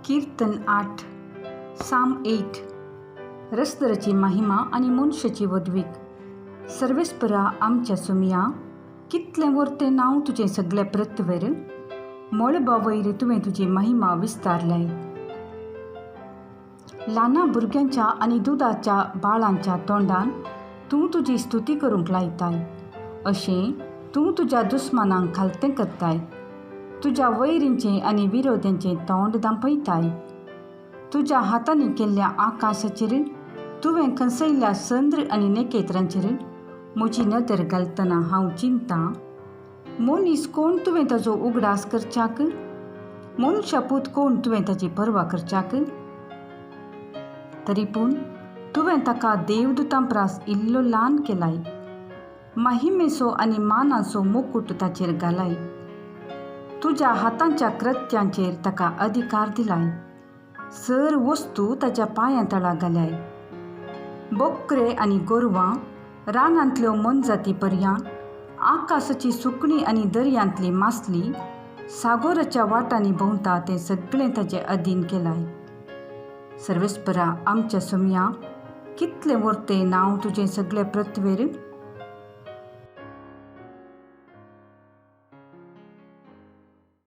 कीर्तन 8 साम 8 रसदराची महिमा आणि मनुष्याची वदवीक सर्वेस्परा आमच्या सुमिया कितलें वर्तें नांव तुजें सगळें पृथ्वीर मळबा वयर तुवें तुजी महिमा विस्तारल्याय. ल्हाना भुरग्यांच्या आनी दुदाच्या बाळांच्या तोंडान तूं तुजी स्तुती करूंक लायताय. अशें तूं तुज्या दुस्मानांक खालतें करताय. तुज्या वैरींचें आनी विरोध्यांचें तोंड दांपयताय. तुज्या हातांनी केल्ल्या आकाशाचेर तुवें खसयल्ल्या संद्र आनी नखेत्रांचेर म्हजी नदर घालतना हांव चिंतां. मनीस कोण तुवें ताचो उगडास करच्याक? मनशापूत कोण तुवें ताची पर्वा करच्याक? तरी पूण तुवें ताका देवदूतां प्रास इल्लो ल्हान केलाय. महिमेचो आनी मानाचो मुकुट ताचेर घालाय. तुज्या हातांच्या कृत्यांचेर ताका अधिकार दिलाय. सर वस्तू ताच्या पांयां तळा घाल्याय. बोकरे आनी गोरवां, रानांतल्यो मनजाती पर्यां, आकाशाची सुकणीं आनी दर्यांतली मासली, सागोराच्या वाटांनी भोंवता तें सगळें ताचे अधीन केलाय. सर्वेस्परा आमच्या सुमिया कितलें वर्तें नांव तुजें सगळें पृथ्वीर